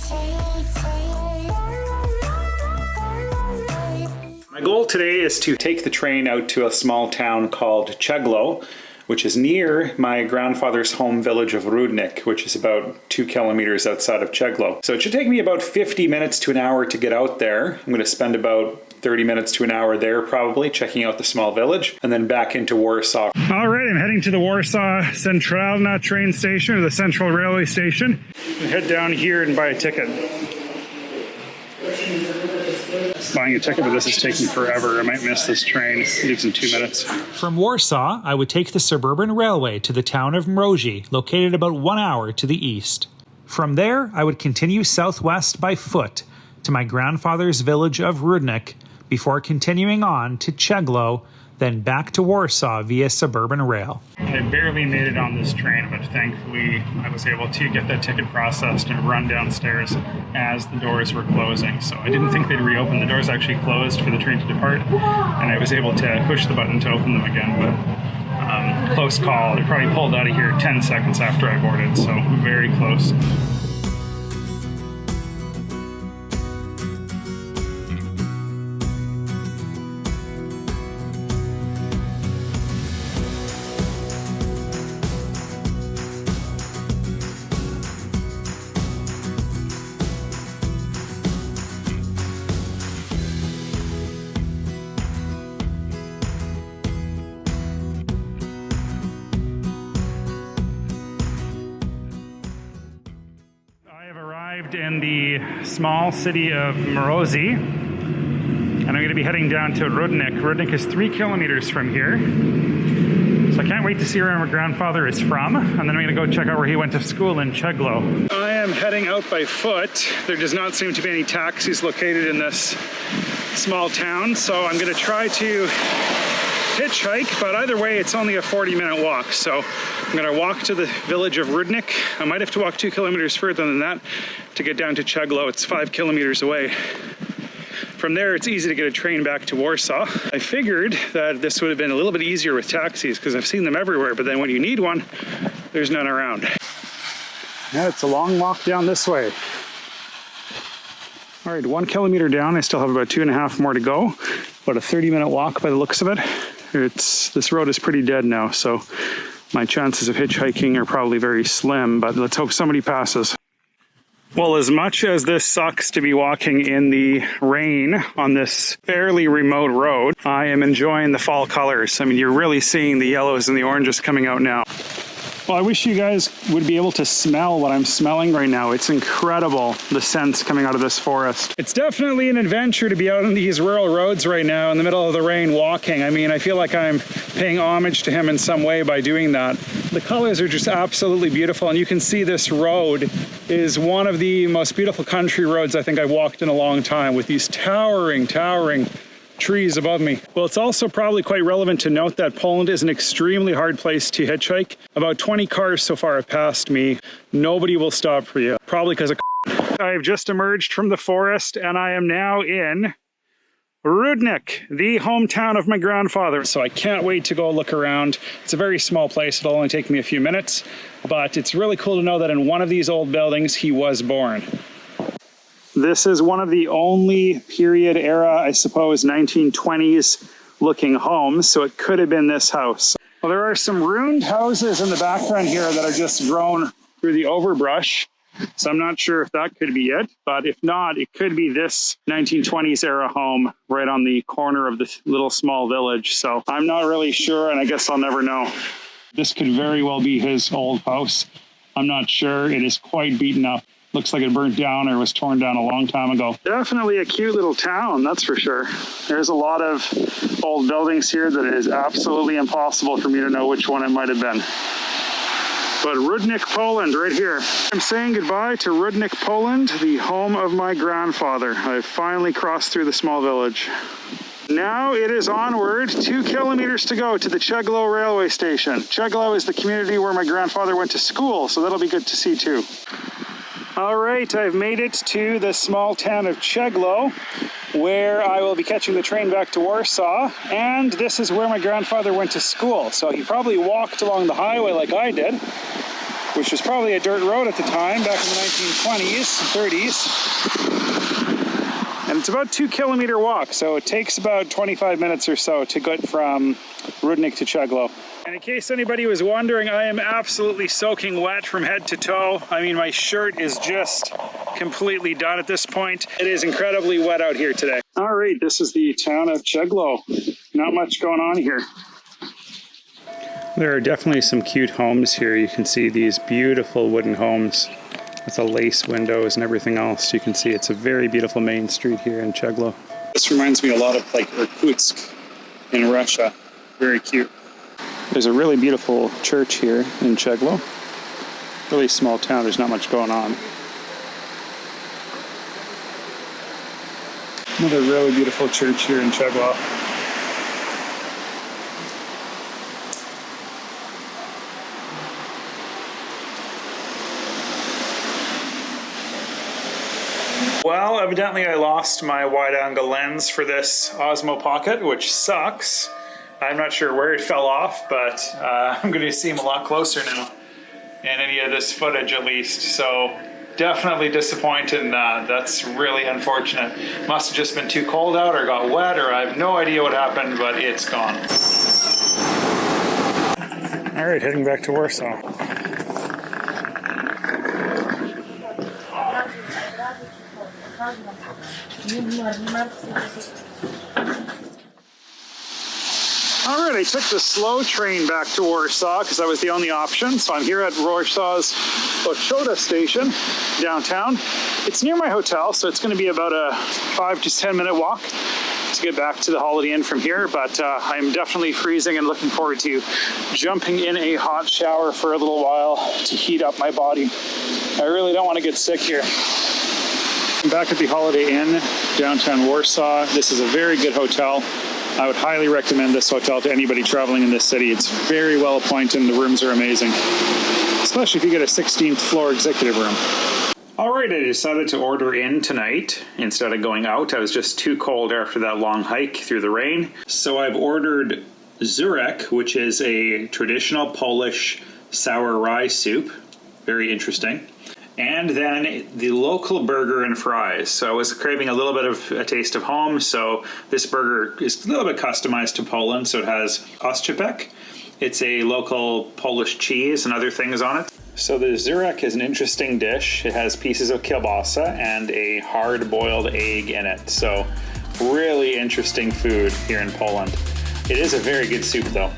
My goal today is to take the train out to a small town called Cheglo, which is near my grandfather's home village of Rudnik, which is about 2 kilometers outside of Cheglo. So it should take me about 50 minutes to an hour to get out there. I'm going to spend about 30 minutes to an hour there probably, checking out the small village, and then back into Warsaw. All right, I'm heading to the Warszawa Centralna train station, or the Central Railway Station. I'll head down here and buy a ticket. Buying a ticket, but this is taking forever. I might miss this train. It leaves in 2 minutes. From Warsaw, I would take the suburban railway to the town of Mrozi, located about 1 hour to the east. From there, I would continue southwest by foot to my grandfather's village of Rudnik, before continuing on to Cheglo, then back to Warsaw via suburban rail. I barely made it on this train, but thankfully I was able to get that ticket processed and run downstairs as the doors were closing. So I didn't think they'd reopen. The doors actually closed for the train to depart, and I was able to push the button to open them again, but close call. They probably pulled out of here 10 seconds after I boarded, so very close. In the small city of Mrozi, and I'm going to be heading down to Rudnik. Rudnik is 3 kilometers from here, so I can't wait to see where my grandfather is from, and then I'm going to go check out where he went to school in Cheglo. I am heading out by foot. There does not seem to be any taxis located in this small town, so I'm going to try to hitchhike, but either way it's only a 40-minute walk, so I'm going to walk to the village of Rudnik. I might have to walk 2 kilometers further than that to get down to Cheglo. It's 5 kilometers away. From there, it's easy to get a train back to Warsaw. I figured that this would have been a little bit easier with taxis because I've seen them everywhere, but then when you need one, there's none around. Yeah, it's a long walk down this way. All right, 1 kilometer down. I still have about 2.5 more to go. About a 30-minute walk by the looks of it. This road is pretty dead now, so my chances of hitchhiking are probably very slim, but let's hope somebody passes. Well, as much as this sucks to be walking in the rain on this fairly remote road, I am enjoying the fall colors. I mean, you're really seeing the yellows and the oranges coming out now. Well, I wish you guys would be able to smell what I'm smelling right now. It's incredible, the scents coming out of this forest. It's definitely an adventure to be out on these rural roads right now in the middle of the rain walking. I mean, I feel like I'm paying homage to him in some way by doing that. The colors are just absolutely beautiful, and you can see this road is one of the most beautiful country roads I think I've walked in a long time, with these towering trees above me. Well, it's also probably quite relevant to note that Poland is an extremely hard place to hitchhike. About 20 cars so far have passed me. Nobody will stop for you, probably because of I've just emerged from the forest and I am now in Rudnik, the hometown of my grandfather. So I can't wait to go look around. It's a very small place. It'll only take me a few minutes, but it's really cool to know that in one of these old buildings he was born. This is one of the only period era, I suppose, 1920s looking homes, so it could have been this house. Well, there are some ruined houses in the background here that are just grown through the overbrush, so I'm not sure if that could be it, but if not, it could be this 1920s era home right on the corner of this little small village. So I'm not really sure, and I guess I'll never know. This could very well be his old house. I'm not sure. It is quite beaten up. Looks like it burnt down or was torn down a long time ago. Definitely a cute little town, that's for sure. There's a lot of old buildings here that it is absolutely impossible for me to know which one it might have been. But Rudnik, Poland, right here. I'm saying goodbye to Rudnik, Poland, the home of my grandfather. I've finally crossed through the small village. Now it is onward, 2 kilometers to go to the Cheglo railway station. Cheglo is the community where my grandfather went to school, so that'll be good to see too. All right, I've made it to the small town of Cheglo, where I will be catching the train back to Warsaw, and this is where my grandfather went to school. So he probably walked along the highway like I did, which was probably a dirt road at the time, back in the 1920s and 30s. And it's about 2 kilometer walk, so it takes about 25 minutes or so to get from Rudnik to Cheglo. And in case anybody was wondering, I am absolutely soaking wet from head to toe. I mean, my shirt is just completely done at this point. It is incredibly wet out here today. All right, this is the town of Cheglo. Not much going on here. There are definitely some cute homes here. You can see these beautiful wooden homes with the lace windows and everything else. You can see it's a very beautiful main street here in Cheglo. This reminds me a lot of like Irkutsk in Russia. Very cute. There's a really beautiful church here in Cheglo. Really small town, there's not much going on. Another really beautiful church here in Cheglo. Well, evidently I lost my wide-angle lens for this Osmo Pocket, which sucks. I'm not sure where it fell off, but I'm going to see him a lot closer now in any of this footage at least. So definitely disappointed in that. That's really unfortunate. Must have just been too cold out or got wet, or I have no idea what happened, but it's gone. All right, heading back to Warsaw. All right, I took the slow train back to Warsaw because that was the only option. So I'm here at Warsaw's Warszawa Station downtown. It's near my hotel, so it's going to be about a 5 to 10 minute walk to get back to the Holiday Inn from here. But I'm definitely freezing and looking forward to jumping in a hot shower for a little while to heat up my body. I really don't want to get sick here. I'm back at the Holiday Inn downtown Warsaw. This is a very good hotel. I would highly recommend this hotel to anybody traveling in this city. It's very well appointed and the rooms are amazing, especially if you get a 16th floor executive room. All right, I decided to order in tonight instead of going out. I was just too cold after that long hike through the rain. So I've ordered Zurek, which is a traditional Polish sour rye soup. Very interesting. And then the local burger and fries. So I was craving a little bit of a taste of home. So this burger is a little bit customized to Poland. So it has oszczepek. It's a local Polish cheese and other things on it. So the Zurek is an interesting dish. It has pieces of kielbasa and a hard-boiled egg in it. So really interesting food here in Poland. It is a very good soup though.